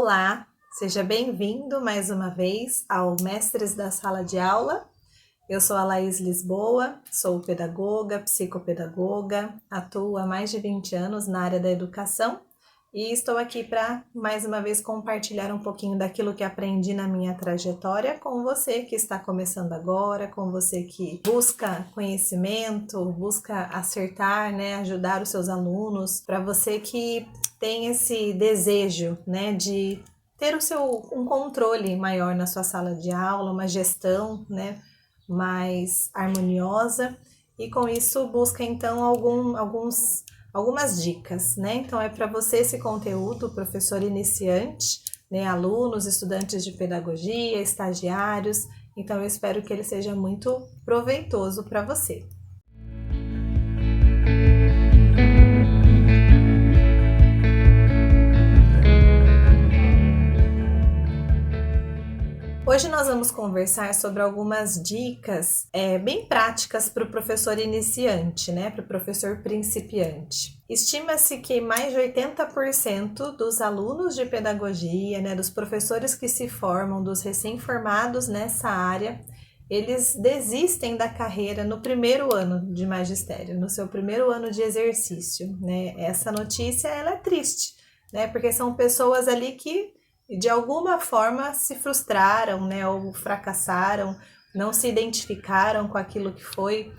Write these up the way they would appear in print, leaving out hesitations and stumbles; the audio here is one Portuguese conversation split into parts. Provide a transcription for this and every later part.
Olá, seja bem-vindo mais uma vez ao Mestres da Sala de Aula. Eu sou a Laís Lisboa, sou pedagoga, psicopedagoga, atuo há mais de 20 anos na área da educação e estou aqui para mais uma vez compartilhar um pouquinho daquilo que aprendi na minha trajetória com você que está começando agora, com você que busca conhecimento, busca acertar, ajudar os seus alunos, para você que tem esse desejo, de ter um controle maior na sua sala de aula, uma gestão, mais harmoniosa, e com isso busca então algumas dicas, Então é para você esse conteúdo, professor iniciante, alunos, estudantes de pedagogia, estagiários, então eu espero que ele seja muito proveitoso para você. Hoje nós vamos conversar sobre algumas dicas bem práticas para o professor iniciante, para o professor principiante. Estima-se que mais de 80% dos alunos de pedagogia, dos professores que se formam, dos recém-formados nessa área, eles desistem da carreira no primeiro ano de magistério, no seu primeiro ano de exercício. Essa notícia ela é triste, porque são pessoas ali que de alguma forma se frustraram, ou fracassaram, não se identificaram com aquilo que foi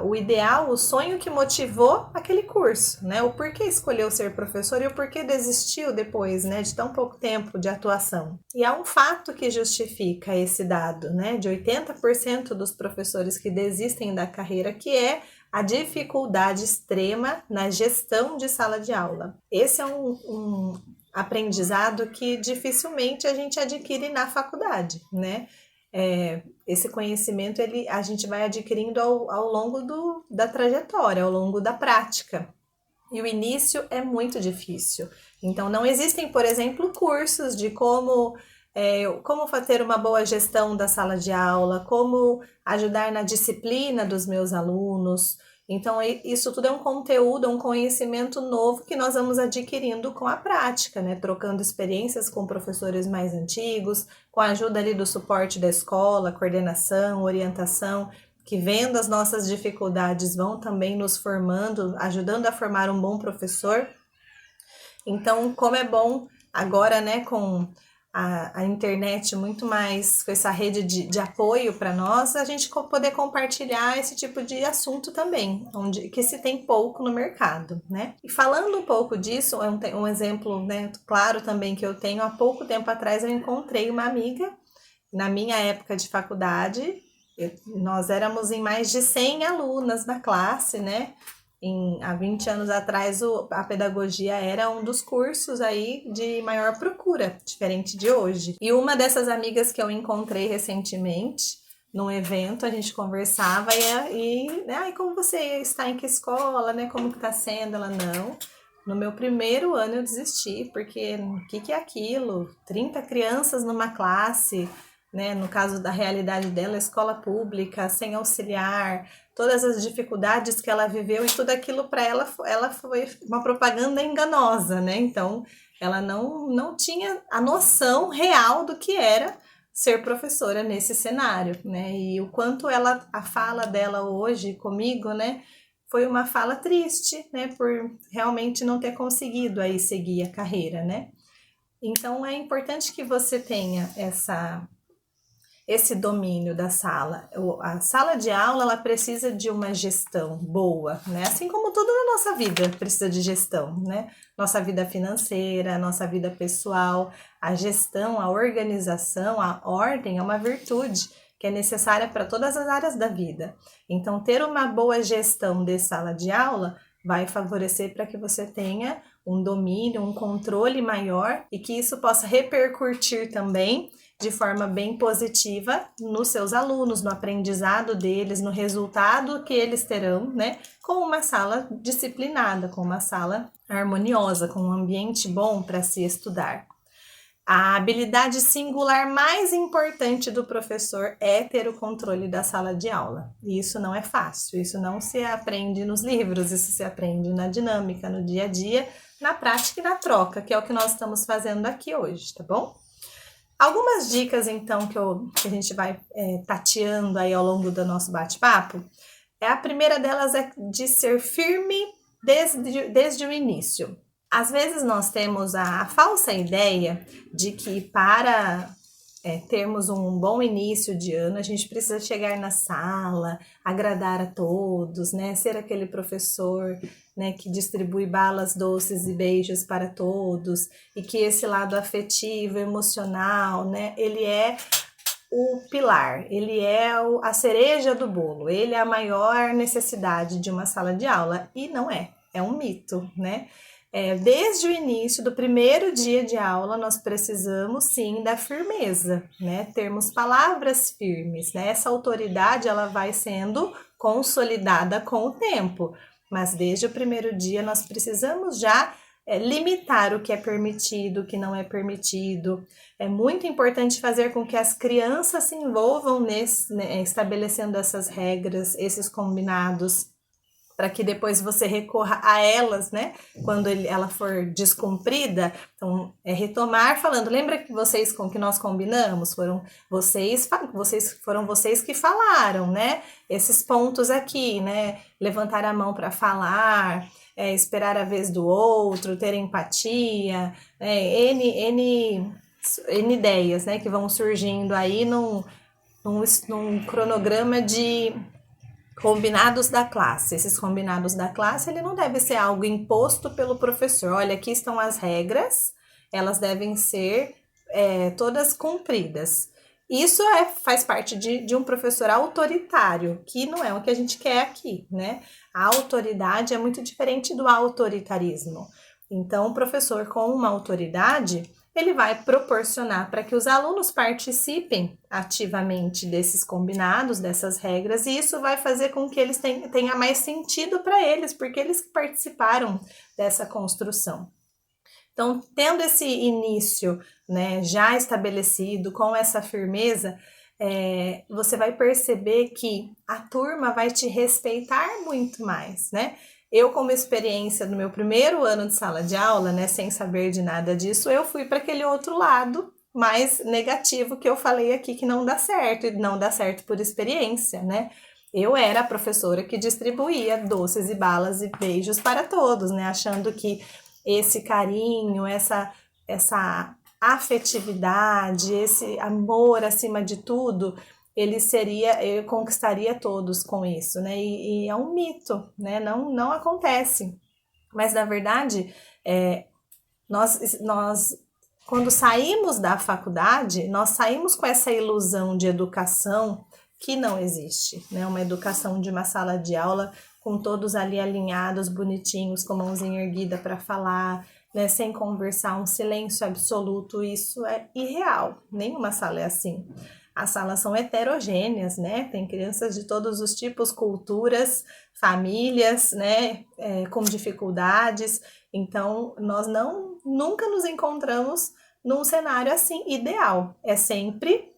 o ideal, o sonho que motivou aquele curso, o porquê escolheu ser professor e o porquê desistiu depois, de tão pouco tempo de atuação. E há um fato que justifica esse dado, de 80% dos professores que desistem da carreira, que é a dificuldade extrema na gestão de sala de aula. Esse é um aprendizado que dificilmente a gente adquire na faculdade, Esse conhecimento a gente vai adquirindo ao longo da trajetória, ao longo da prática. E o início é muito difícil. Então, não existem, por exemplo, cursos de como ter uma boa gestão da sala de aula, como ajudar na disciplina dos meus alunos. Então, isso tudo é um conteúdo, um conhecimento novo que nós vamos adquirindo com a prática, trocando experiências com professores mais antigos, com a ajuda ali do suporte da escola, coordenação, orientação, que vendo as nossas dificuldades vão também nos formando, ajudando a formar um bom professor. Então, como é bom agora, com a internet muito mais, com essa rede de apoio para nós, a gente poder compartilhar esse tipo de assunto também, que se tem pouco no mercado, E falando um pouco disso, um exemplo, claro também que eu tenho, há pouco tempo atrás eu encontrei uma amiga, na minha época de faculdade, nós éramos em mais de 100 alunas na classe, Há 20 anos atrás, a pedagogia era um dos cursos aí de maior procura, diferente de hoje. E uma dessas amigas que eu encontrei recentemente, num evento, a gente conversava como você está, em que escola, como que tá sendo? Ela, não, no meu primeiro ano eu desisti, porque o que é aquilo? 30 crianças numa classe, no caso da realidade dela, escola pública, sem auxiliar, todas as dificuldades que ela viveu e tudo aquilo para ela foi uma propaganda enganosa, Então, ela não tinha a noção real do que era ser professora nesse cenário, E o quanto a fala dela hoje comigo, foi uma fala triste, por realmente não ter conseguido aí seguir a carreira, Então, é importante que você tenha esse domínio da sala. A sala de aula, ela precisa de uma gestão boa, Assim como tudo na nossa vida precisa de gestão, Nossa vida financeira, nossa vida pessoal, a gestão, a organização, a ordem é uma virtude que é necessária para todas as áreas da vida. Então, ter uma boa gestão de sala de aula vai favorecer para que você tenha um domínio, um controle maior e que isso possa repercutir também de forma bem positiva nos seus alunos, no aprendizado deles, no resultado que eles terão, com uma sala disciplinada, com uma sala harmoniosa, com um ambiente bom para se estudar. A habilidade singular mais importante do professor é ter o controle da sala de aula. E isso não é fácil, isso não se aprende nos livros, isso se aprende na dinâmica, no dia a dia, na prática e na troca, que é o que nós estamos fazendo aqui hoje, tá bom? Algumas dicas, então, que a gente vai tateando aí ao longo do nosso bate-papo. A primeira delas é de ser firme desde o início. Às vezes nós temos a falsa ideia de que para termos um bom início de ano, a gente precisa chegar na sala, agradar a todos, né? Ser aquele professor, né, que distribui balas doces e beijos para todos, e que esse lado afetivo, emocional, né, ele é o pilar, ele é a cereja do bolo, ele é a maior necessidade de uma sala de aula, e não é um mito, né? Desde o início do primeiro dia de aula, nós precisamos sim da firmeza, né? Termos palavras firmes, né? Essa autoridade ela vai sendo consolidada com o tempo, mas desde o primeiro dia nós precisamos já limitar o que é permitido, o que não é permitido. É muito importante fazer com que as crianças se envolvam estabelecendo essas regras, esses combinados, para que depois você recorra a elas, né? Quando ela for descumprida. Então, retomar falando, lembra que vocês com que nós combinamos? Foram vocês que falaram, né? Esses pontos aqui, né? Levantar a mão para falar, esperar a vez do outro, ter empatia, N ideias, né? Que vão surgindo aí num cronograma de combinados da classe. Esses combinados da classe, ele não deve ser algo imposto pelo professor. Olha, aqui estão as regras, elas devem ser todas cumpridas. Isso faz parte de um professor autoritário, que não é o que a gente quer aqui, né? A autoridade é muito diferente do autoritarismo. Então, o professor com uma autoridade, ele vai proporcionar para que os alunos participem ativamente desses combinados, dessas regras, e isso vai fazer com que eles tenha mais sentido para eles, porque eles participaram dessa construção. Então, tendo esse início, né, já estabelecido, com essa firmeza, você vai perceber que a turma vai te respeitar muito mais, né? Eu, como experiência no meu primeiro ano de sala de aula, né, sem saber de nada disso, eu fui para aquele outro lado mais negativo que eu falei aqui, que não dá certo, e não dá certo por experiência, né? Eu era a professora que distribuía doces e balas e beijos para todos, né, achando que esse carinho, essa afetividade, esse amor acima de tudo, eu conquistaria todos com isso, né? E é um mito, né? Não acontece. Mas na verdade, nós quando saímos da faculdade, nós saímos com essa ilusão de educação que não existe, né? Uma educação de uma sala de aula com todos ali alinhados, bonitinhos, com a mãozinha erguida para falar, né? Sem conversar, um silêncio absoluto, isso é irreal. Nenhuma sala é assim. As salas são heterogêneas, né? Tem crianças de todos os tipos, culturas, famílias, né? Com dificuldades. Então, nós nunca nos encontramos num cenário assim ideal. É sempre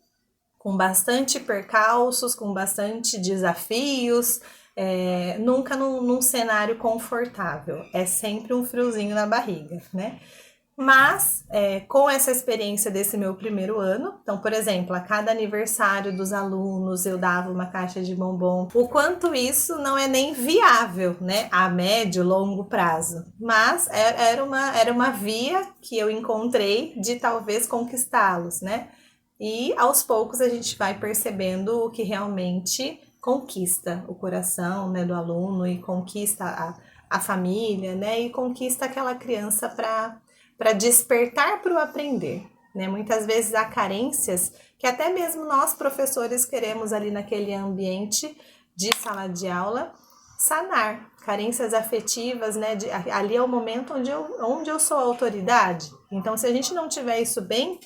com bastante percalços, com bastante desafios, nunca num cenário confortável. É sempre um friozinho na barriga, né? Mas, com essa experiência desse meu primeiro ano, então, por exemplo, a cada aniversário dos alunos eu dava uma caixa de bombom, o quanto isso não é nem viável, né, a médio, longo prazo, mas era uma via que eu encontrei de talvez conquistá-los, né, e aos poucos a gente vai percebendo o que realmente conquista o coração, né, do aluno e conquista a família, né, e conquista aquela criança para despertar para o aprender, né? Muitas vezes há carências que até mesmo nós professores queremos ali naquele ambiente de sala de aula sanar, carências afetivas, né? Ali é o momento onde eu sou autoridade. Então, se a gente não tiver isso bem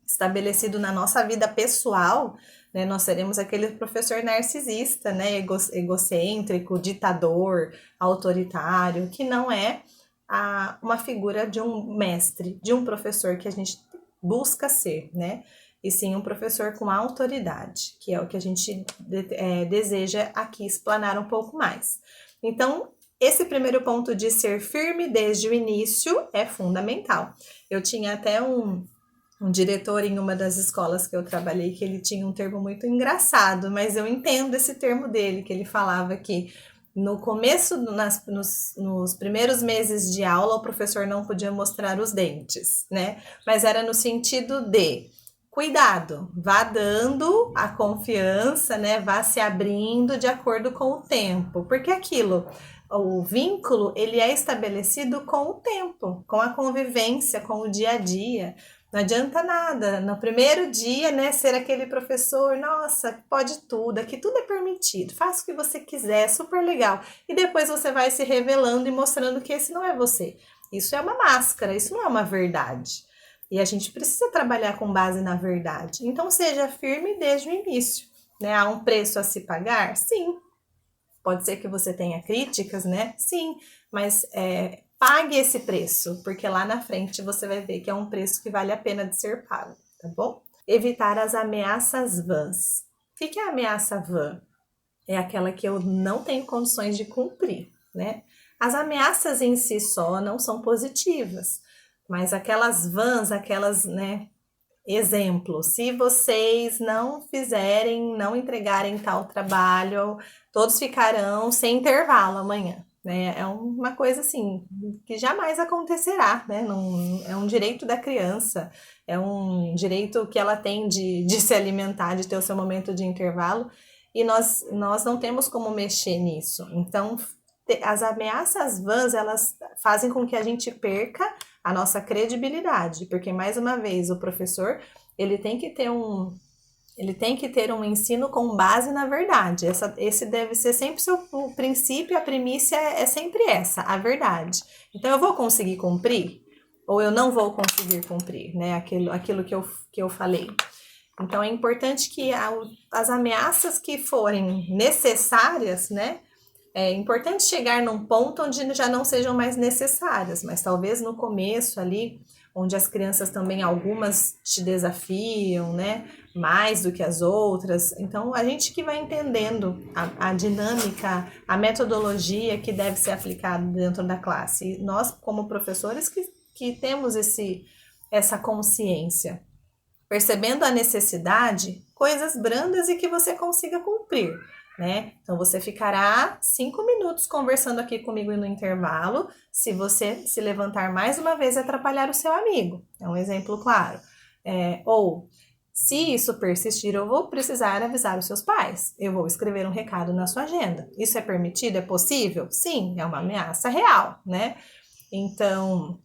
estabelecido na nossa vida pessoal, né, nós seremos aquele professor narcisista, né, egocêntrico, ditador, autoritário, que não é uma figura de um mestre, de um professor que a gente busca ser, né? E sim um professor com autoridade, que é o que a gente deseja aqui explanar um pouco mais. Então, esse primeiro ponto de ser firme desde o início é fundamental. Eu tinha até um diretor em uma das escolas que eu trabalhei que ele tinha um termo muito engraçado, mas eu entendo esse termo dele, que ele falava que no começo, nos primeiros meses de aula, o professor não podia mostrar os dentes, né? Mas era no sentido de cuidado, vá dando a confiança, né? Vá se abrindo de acordo com o tempo, porque aquilo, o vínculo, ele é estabelecido com o tempo, com a convivência, com o dia a dia. Não adianta nada, no primeiro dia, né, ser aquele professor, nossa, pode tudo, aqui tudo é permitido, faça o que você quiser, super legal. E depois você vai se revelando e mostrando que esse não é você. Isso é uma máscara, isso não é uma verdade. E a gente precisa trabalhar com base na verdade. Então, seja firme desde o início, né? Há um preço a se pagar? Sim. Pode ser que você tenha críticas, né? Sim, mas pague esse preço, porque lá na frente você vai ver que é um preço que vale a pena de ser pago, tá bom? Evitar as ameaças vãs. O que é a ameaça vã? É aquela que eu não tenho condições de cumprir, né? As ameaças em si só não são positivas, mas aquelas vãs, aquelas, né? Exemplo, se vocês não fizerem, não entregarem tal trabalho, todos ficarão sem intervalo amanhã, né? É uma coisa assim que jamais acontecerá, né? Não, é um direito da criança, é um direito que ela tem de se alimentar, de ter o seu momento de intervalo, e nós não temos como mexer nisso. Então, as ameaças vãs, elas fazem com que a gente perca a nossa credibilidade, porque mais uma vez o professor ele tem que ter um ensino com base na verdade. Esse deve ser sempre o princípio, a primícia é sempre essa, a verdade. Então eu vou conseguir cumprir ou eu não vou conseguir cumprir, né? Aquilo que eu falei. Então é importante que as ameaças que forem necessárias, né? É importante chegar num ponto onde já não sejam mais necessárias, mas talvez no começo ali, onde as crianças também, algumas te desafiam, né? Mais do que as outras. Então, a gente que vai entendendo a dinâmica, a metodologia que deve ser aplicada dentro da classe. E nós, como professores, que temos essa consciência, percebendo a necessidade, coisas brandas e que você consiga cumprir, né? Então você ficará 5 minutos conversando aqui comigo no intervalo, se você se levantar mais uma vez e atrapalhar o seu amigo. É um exemplo claro. Ou se isso persistir, eu vou precisar avisar os seus pais. Eu vou escrever um recado na sua agenda. Isso é permitido? É possível? Sim, é uma ameaça real, né? Então,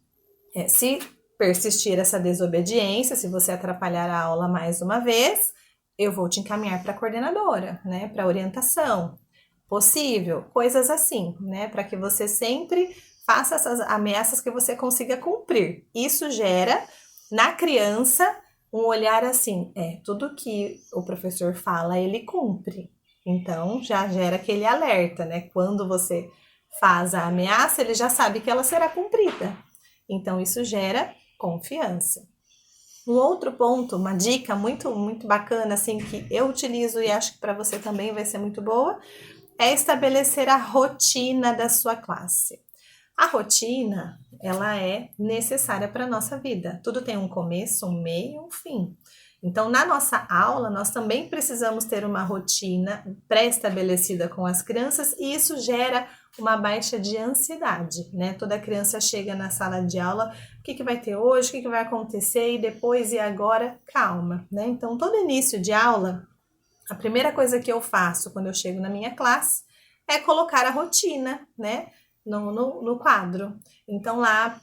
se persistir essa desobediência, se você atrapalhar a aula mais uma vez, eu vou te encaminhar para a coordenadora, né, para orientação. Possível, coisas assim, né, para que você sempre faça essas ameaças que você consiga cumprir. Isso gera na criança um olhar assim, tudo que o professor fala, ele cumpre. Então, já gera aquele alerta, né? Quando você faz a ameaça, ele já sabe que ela será cumprida. Então, isso gera confiança. Um outro ponto, uma dica muito, muito bacana, assim, que eu utilizo e acho que para você também vai ser muito boa, é estabelecer a rotina da sua classe. A rotina, ela é necessária para a nossa vida. Tudo tem um começo, um meio e um fim. Então, na nossa aula, nós também precisamos ter uma rotina pré-estabelecida com as crianças e isso gera uma baixa de ansiedade, né? Toda criança chega na sala de aula, o que vai ter hoje, o que vai acontecer e depois e agora, calma, né? Então, todo início de aula, a primeira coisa que eu faço quando eu chego na minha classe é colocar a rotina, né? No quadro. Então, lá,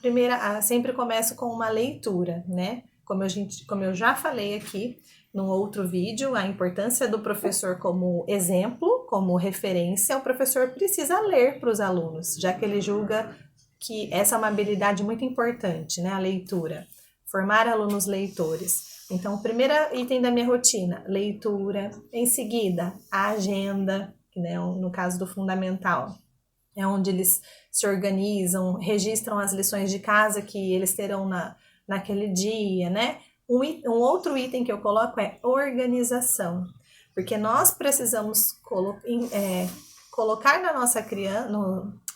sempre começo com uma leitura, né? Como eu já falei aqui num outro vídeo, a importância do professor como exemplo, como referência, o professor precisa ler para os alunos, já que ele julga que essa é uma habilidade muito importante, né? A leitura, formar alunos leitores. Então, o primeiro item da minha rotina, leitura. Em seguida, a agenda, né? No caso do fundamental, é onde eles se organizam, registram as lições de casa que eles terão naquele dia, né? Um outro item que eu coloco é organização, porque nós precisamos colocar na nossa criança,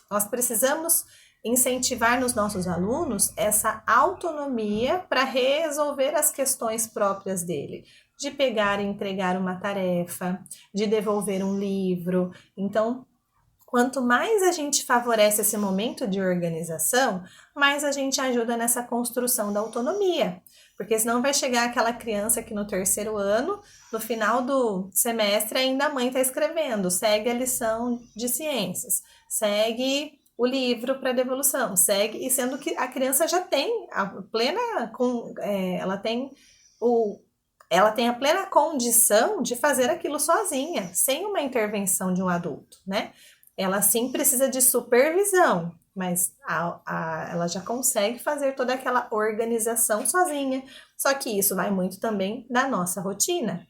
nós precisamos incentivar nos nossos alunos essa autonomia para resolver as questões próprias dele, de pegar e entregar uma tarefa, de devolver um livro. Então, quanto mais a gente favorece esse momento de organização, mais a gente ajuda nessa construção da autonomia. Porque senão vai chegar aquela criança que no terceiro ano, no final do semestre, ainda a mãe está escrevendo, segue a lição de ciências, segue o livro para devolução, segue, e sendo que a criança já tem a plena, ela tem a plena condição de fazer aquilo sozinha, sem uma intervenção de um adulto, né? Ela sim precisa de supervisão, mas ela já consegue fazer toda aquela organização sozinha. Só que isso vai muito também da nossa rotina.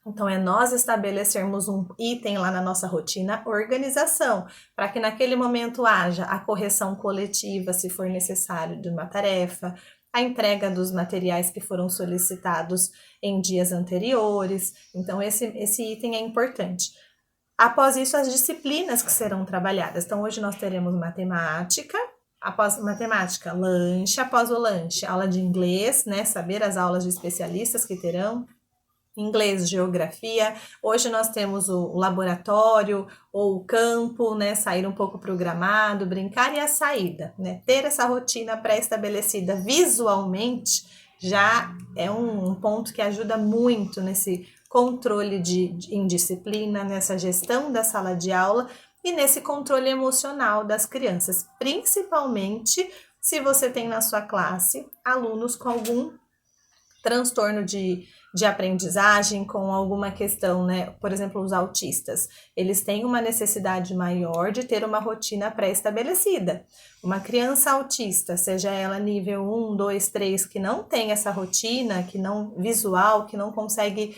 Então, é nós estabelecermos um item lá na nossa rotina, organização, para que naquele momento haja a correção coletiva, se for necessário, de uma tarefa, a entrega dos materiais que foram solicitados em dias anteriores. Então, esse item é importante. Após isso, as disciplinas que serão trabalhadas. Então, hoje nós teremos matemática, após matemática, lanche, após o lanche, aula de inglês, né? Saber as aulas de especialistas que terão. Inglês, geografia. Hoje nós temos o laboratório ou o campo, né? Sair um pouco para o gramado, brincar, e a saída, né? Ter essa rotina pré-estabelecida visualmente já é um ponto que ajuda muito nesse controle de indisciplina, nessa gestão da sala de aula e nesse controle emocional das crianças, principalmente se você tem na sua classe alunos com algum transtorno de aprendizagem, com alguma questão, né? Por exemplo, os autistas, eles têm uma necessidade maior de ter uma rotina pré-estabelecida. Uma criança autista, seja ela nível 1, 2, 3, que não tem essa rotina, que não visual, que não consegue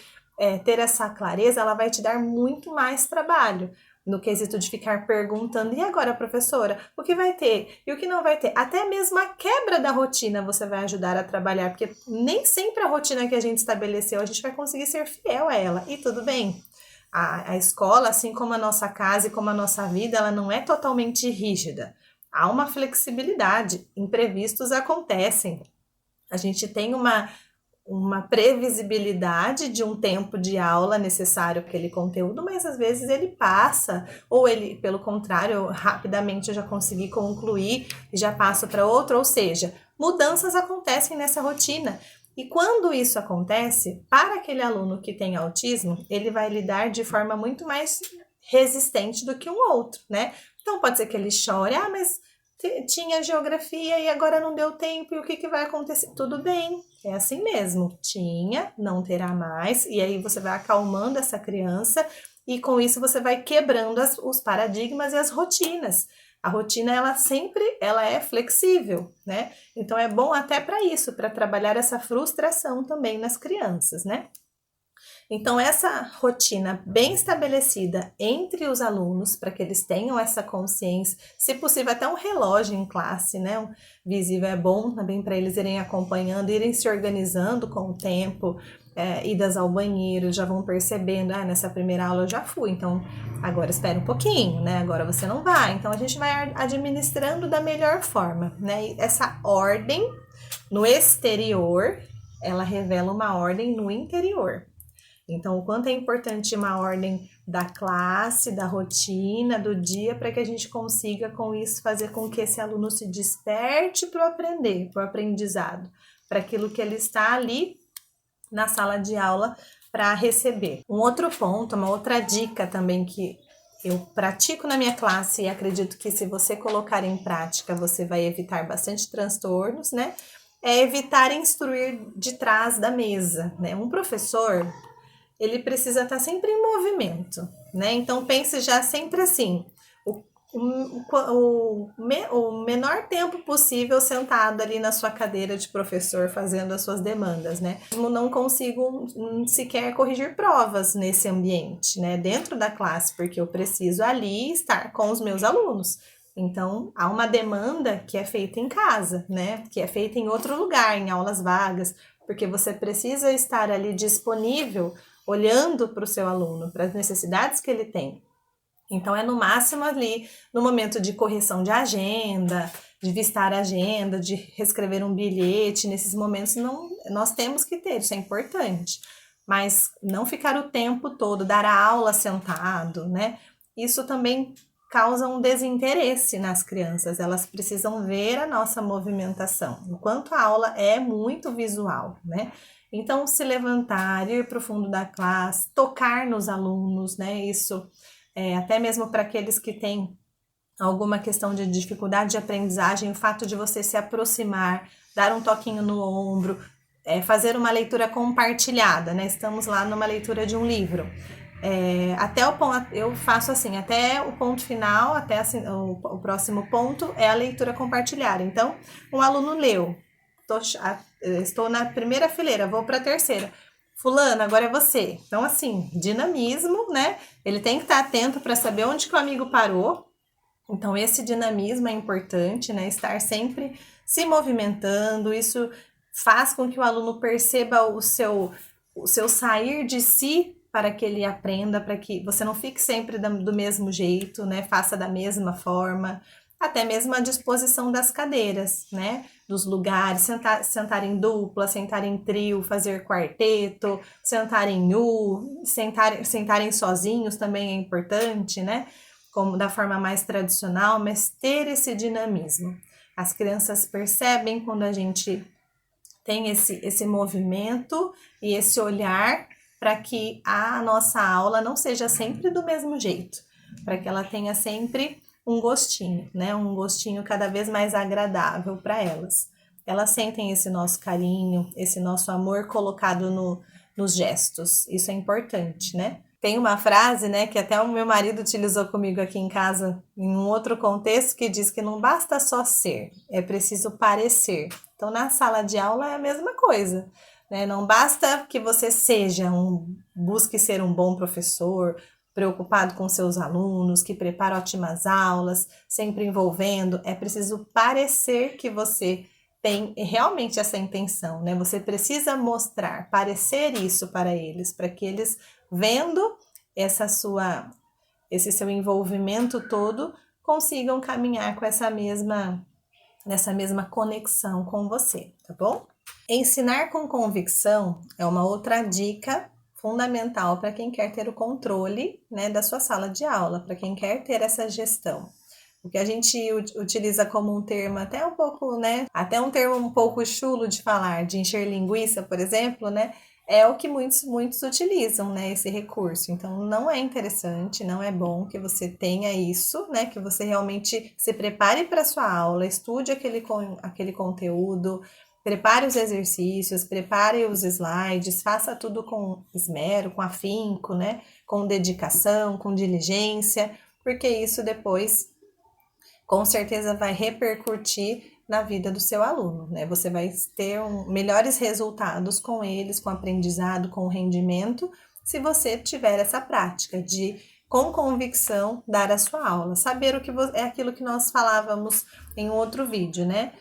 ter essa clareza, ela vai te dar muito mais trabalho no quesito de ficar perguntando, e agora, professora, o que vai ter? E o que não vai ter? Até mesmo a quebra da rotina você vai ajudar a trabalhar, porque nem sempre a rotina que a gente estabeleceu, a gente vai conseguir ser fiel a ela, e tudo bem. A escola, assim como a nossa casa e como a nossa vida, ela não é totalmente rígida. Há uma flexibilidade, imprevistos acontecem. A gente tem uma previsibilidade de um tempo de aula necessário para aquele conteúdo, mas às vezes ele passa, ou ele, pelo contrário, rapidamente eu já consegui concluir e já passo para outro, ou seja, mudanças acontecem nessa rotina. E quando isso acontece, para aquele aluno que tem autismo, ele vai lidar de forma muito mais resistente do que um outro, né? Então pode ser que ele chore, mas tinha geografia e agora não deu tempo, e o que vai acontecer? Tudo bem, é assim mesmo, tinha, não terá mais, e aí você vai acalmando essa criança, e com isso você vai quebrando os paradigmas e as rotinas. A rotina, ela é flexível, né? Então é bom até para isso, para trabalhar essa frustração também nas crianças, né? Então, essa rotina bem estabelecida entre os alunos, para que eles tenham essa consciência, se possível até um relógio em classe, né? Um visível é bom também para eles irem acompanhando, irem se organizando com o tempo, idas ao banheiro, já vão percebendo, nessa primeira aula eu já fui, então agora espera um pouquinho, né? Agora você não vai. Então, a gente vai administrando da melhor forma, né? E essa ordem no exterior, ela revela uma ordem no interior. Então, o quanto é importante uma ordem da classe, da rotina, do dia, para que a gente consiga, com isso, fazer com que esse aluno se desperte para o aprender, para o aprendizado, para aquilo que ele está ali na sala de aula para receber. Um outro ponto, uma outra dica também que eu pratico na minha classe e acredito que se você colocar em prática, você vai evitar bastante transtornos, né? É evitar instruir de trás da mesa, né? Um professor, ele precisa estar sempre em movimento, né? Então, pense já sempre assim, o menor tempo possível sentado ali na sua cadeira de professor fazendo as suas demandas, né? Eu não consigo sequer corrigir provas nesse ambiente, né? Dentro da classe, porque eu preciso ali estar com os meus alunos. Então, há uma demanda que é feita em casa, né? Que é feita em outro lugar, em aulas vagas. porque você precisa estar ali disponível, olhando para o seu aluno, para as necessidades que ele tem. Então, é no máximo ali, no momento de correção de agenda, de vistar a agenda, de reescrever um bilhete, nesses momentos nós temos que ter, isso é importante. Mas não ficar o tempo todo, dar a aula sentado, né? Isso também causa um desinteresse nas crianças, elas precisam ver a nossa movimentação, enquanto a aula é muito visual, né? Então, se levantar, ir para o fundo da classe, tocar nos alunos, né? Isso, até mesmo para aqueles que têm alguma questão de dificuldade de aprendizagem, o fato de você se aproximar, dar um toquinho no ombro, fazer uma leitura compartilhada, né? Estamos lá numa leitura de um livro. Até o ponto, eu faço assim, até o ponto final, até assim, o próximo ponto é a leitura compartilhada. Então, um aluno leu, estou na primeira fileira, vou para a terceira. Fulano, agora é você. Então, assim, dinamismo, né? Ele tem que estar atento para saber onde que o amigo parou. Então, esse dinamismo é importante, né? Estar sempre se movimentando, isso faz com que o aluno perceba o seu sair de si para que ele aprenda, para que você não fique sempre do mesmo jeito, né? Faça da mesma forma, até mesmo a disposição das cadeiras, né? Dos lugares, sentar em dupla, sentar em trio, fazer quarteto, sentar em U, sentarem sozinhos também é importante, né? Como da forma mais tradicional, mas ter esse dinamismo. As crianças percebem quando a gente tem esse movimento e esse olhar para que a nossa aula não seja sempre do mesmo jeito, para que ela tenha sempre um gostinho, né? Um gostinho cada vez mais agradável para elas. Elas sentem esse nosso carinho, esse nosso amor colocado nos gestos. Isso é importante, né? Tem uma frase, né, que até o meu marido utilizou comigo aqui em casa, em um outro contexto, que diz que não basta só ser, é preciso parecer. Então, na sala de aula é a mesma coisa, né? Não basta que você busque ser um bom professor, preocupado com seus alunos, que prepara ótimas aulas, sempre envolvendo, é preciso parecer que você tem realmente essa intenção, né? Você precisa mostrar, parecer isso para eles, para que eles, vendo esse seu envolvimento todo, consigam caminhar com nessa mesma conexão com você, tá bom? Ensinar com convicção é uma outra dica fundamental para quem quer ter o controle, né, da sua sala de aula, para quem quer ter essa gestão. O que a gente utiliza como um termo até um pouco, né? Até um termo um pouco chulo de falar, de encher linguiça, por exemplo, né? É o que muitos utilizam, né? Esse recurso. Então, não é interessante, não é bom que você tenha isso, né? Que você realmente se prepare para a sua aula, estude aquele conteúdo, prepare os exercícios, prepare os slides, faça tudo com esmero, com afinco, né? Com dedicação, com diligência, porque isso depois com certeza vai repercutir na vida do seu aluno, né? Você vai ter melhores resultados com eles, com o aprendizado, com o rendimento, se você tiver essa prática de, com convicção, dar a sua aula. Saber o que é aquilo que nós falávamos em outro vídeo, né?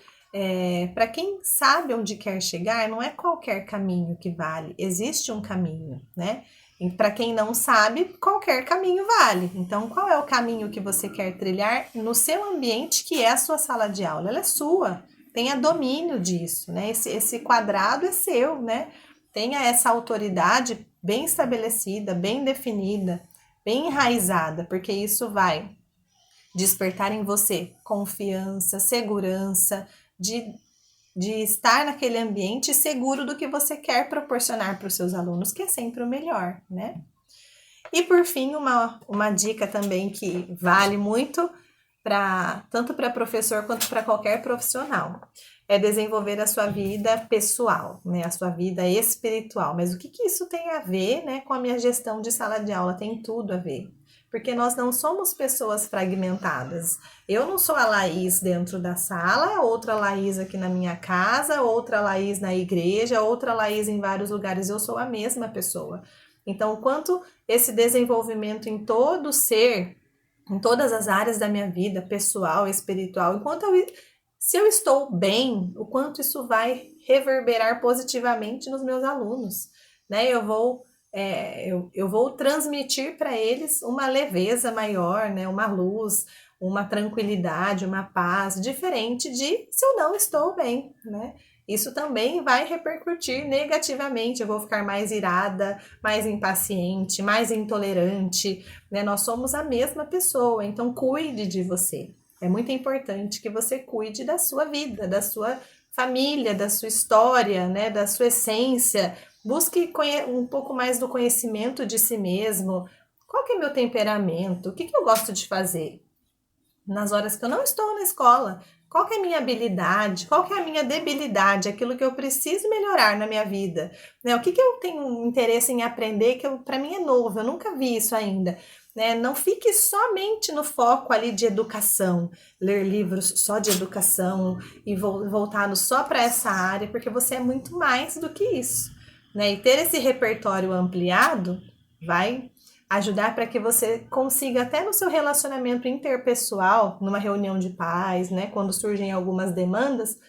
Para quem sabe onde quer chegar, não é qualquer caminho que vale, existe um caminho, né? E para quem não sabe, qualquer caminho vale. Então, qual é o caminho que você quer trilhar no seu ambiente, que é a sua sala de aula? Ela é sua, tenha domínio disso, né? Esse quadrado é seu, né? Tenha essa autoridade bem estabelecida, bem definida, bem enraizada, porque isso vai despertar em você confiança, segurança, de estar naquele ambiente seguro do que você quer proporcionar para os seus alunos, que é sempre o melhor, né? E por fim, uma dica também que vale muito tanto para professor quanto para qualquer profissional, é desenvolver a sua vida pessoal, né? A sua vida espiritual. Mas o que isso tem a ver, né, com a minha gestão de sala de aula? Tem tudo a ver. Porque nós não somos pessoas fragmentadas. Eu não sou a Laís dentro da sala, outra Laís aqui na minha casa, outra Laís na igreja, outra Laís em vários lugares. Eu sou a mesma pessoa. Então, o quanto esse desenvolvimento em todo ser, em todas as áreas da minha vida, pessoal, espiritual, enquanto eu Se eu estou bem, o quanto isso vai reverberar positivamente nos meus alunos, né? Eu vou transmitir para eles uma leveza maior, né? Uma luz, uma tranquilidade, uma paz, diferente de se eu não estou bem, né? Isso também vai repercutir negativamente. Eu vou ficar mais irada, mais impaciente, mais intolerante, né? Nós somos a mesma pessoa, então cuide de você. É muito importante que você cuide da sua vida, da sua família, da sua história, né? Da sua essência. Busque um pouco mais do conhecimento de si mesmo. Qual que é meu temperamento? O que eu gosto de fazer nas horas que eu não estou na escola? Qual que é a minha habilidade? Qual que é a minha debilidade? Aquilo que eu preciso melhorar na minha vida? Né? O que eu tenho interesse em aprender que para mim é novo, eu nunca vi isso ainda. Né? Não fique somente no foco ali de educação, ler livros só de educação e voltado só para essa área, porque você é muito mais do que isso. Né? E ter esse repertório ampliado vai ajudar para que você consiga, até no seu relacionamento interpessoal, numa reunião de pais, né, quando surgem algumas demandas,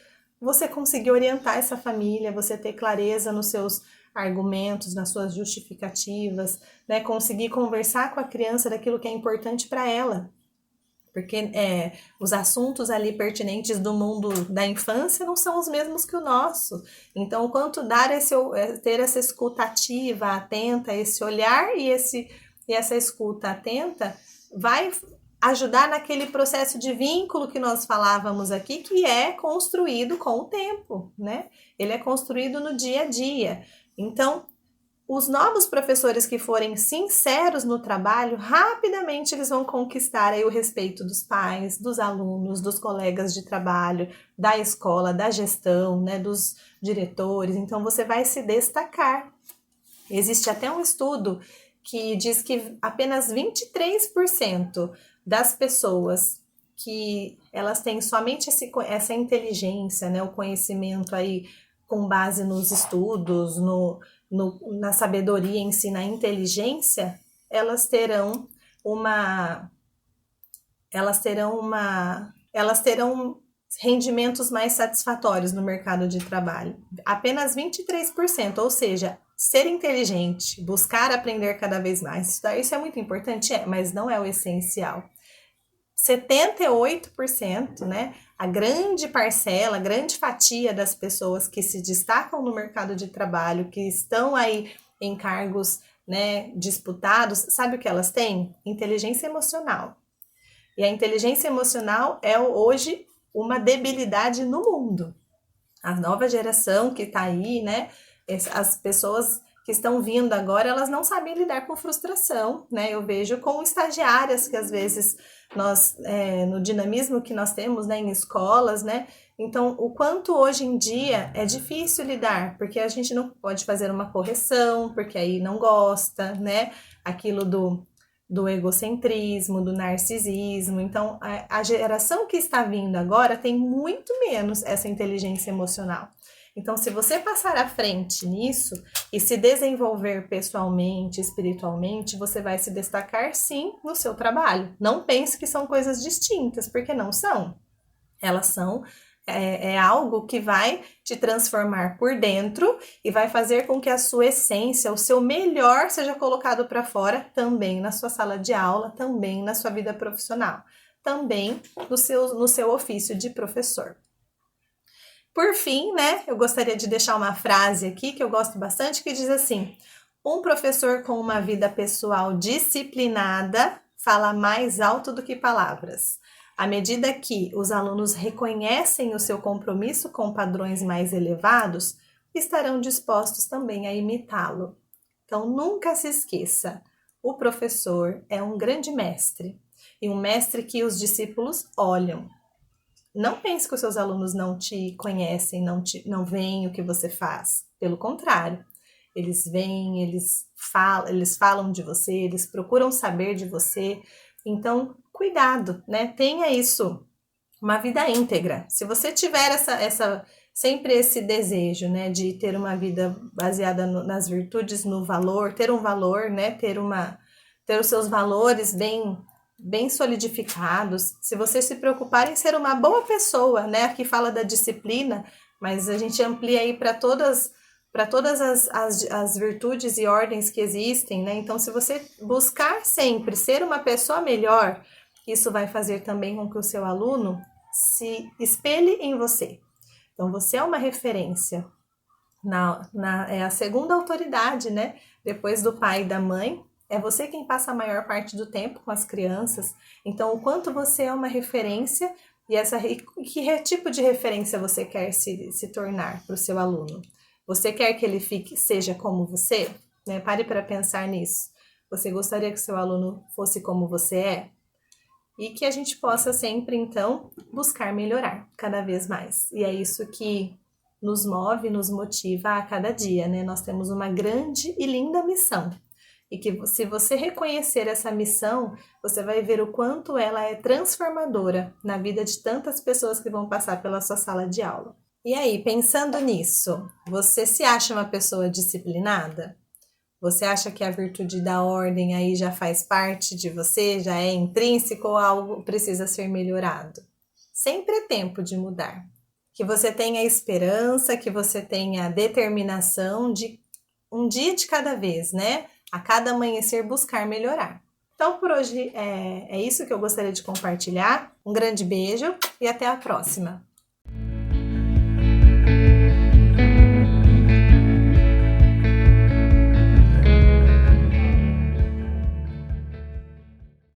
você conseguir orientar essa família, você ter clareza nos seus argumentos, nas suas justificativas, né, conseguir conversar com a criança daquilo que é importante para ela. Porque os assuntos ali pertinentes do mundo da infância não são os mesmos que o nosso. Então, o quanto ter essa escuta ativa, atenta, esse olhar e essa escuta atenta vai ajudar naquele processo de vínculo que nós falávamos aqui, que é construído com o tempo, né? Ele é construído no dia a dia. Então, os novos professores que forem sinceros no trabalho, rapidamente eles vão conquistar aí o respeito dos pais, dos alunos, dos colegas de trabalho, da escola, da gestão, né, dos diretores. Então, você vai se destacar. Existe até um estudo que diz que apenas 23% das pessoas que elas têm somente essa inteligência, né, o conhecimento aí com base nos estudos, na sabedoria em si, na inteligência, elas terão rendimentos mais satisfatórios no mercado de trabalho. Apenas 23%, ou seja, ser inteligente, buscar aprender cada vez mais. Isso é muito importante, mas não é o essencial. 78%, né? A grande parcela, a grande fatia das pessoas que se destacam no mercado de trabalho, que estão aí em cargos, né, disputados, sabe o que elas têm? Inteligência emocional. E a inteligência emocional é hoje uma debilidade no mundo. A nova geração que está aí, né? As pessoas que estão vindo agora, elas não sabem lidar com frustração, né? Eu vejo com estagiárias que às vezes nós, no dinamismo que nós temos, né, em escolas, né? Então, o quanto hoje em dia é difícil lidar, porque a gente não pode fazer uma correção, porque aí não gosta, né? Aquilo do egocentrismo, do narcisismo. Então, a geração que está vindo agora tem muito menos essa inteligência emocional. Então, se você passar à frente nisso e se desenvolver pessoalmente, espiritualmente, você vai se destacar sim no seu trabalho. Não pense que são coisas distintas, porque não são. Elas são algo que vai te transformar por dentro e vai fazer com que a sua essência, o seu melhor seja colocado para fora também na sua sala de aula, também na sua vida profissional, também no seu ofício de professor. Por fim, né, eu gostaria de deixar uma frase aqui que eu gosto bastante, que diz assim: um professor com uma vida pessoal disciplinada fala mais alto do que palavras. À medida que os alunos reconhecem o seu compromisso com padrões mais elevados, estarão dispostos também a imitá-lo. Então, nunca se esqueça, o professor é um grande mestre, e um mestre que os discípulos olham. Não pense que os seus alunos não te conhecem, não veem o que você faz. Pelo contrário, eles veem, eles falam de você, eles procuram saber de você. Então, cuidado, né? Tenha isso, uma vida íntegra. Se você tiver sempre esse desejo, né, de ter uma vida baseada nas virtudes, no valor, ter um valor, né, ter os seus valores bem solidificados, se você se preocupar em ser uma boa pessoa, né? Aqui fala da disciplina, mas a gente amplia aí para todas as virtudes e ordens que existem, né? Então, se você buscar sempre ser uma pessoa melhor, isso vai fazer também com que o seu aluno se espelhe em você. Então, você é uma referência. É a segunda autoridade, né? Depois do pai e da mãe, é você quem passa a maior parte do tempo com as crianças. Então, o quanto você é uma referência que tipo de referência você quer se tornar para o seu aluno? Você quer que ele seja como você? Né? Pare para pensar nisso. Você gostaria que o seu aluno fosse como você é? E que a gente possa sempre, então, buscar melhorar cada vez mais. E é isso que nos move, nos motiva a cada dia, né? Nós temos uma grande e linda missão. E que se você reconhecer essa missão, você vai ver o quanto ela é transformadora na vida de tantas pessoas que vão passar pela sua sala de aula. E aí, pensando nisso, você se acha uma pessoa disciplinada? Você acha que a virtude da ordem aí já faz parte de você, já é intrínseco ou algo precisa ser melhorado? Sempre é tempo de mudar. Que você tenha esperança, que você tenha determinação de um dia de cada vez, né? A cada amanhecer buscar melhorar. Então, por hoje é isso que eu gostaria de compartilhar. Um grande beijo e até a próxima!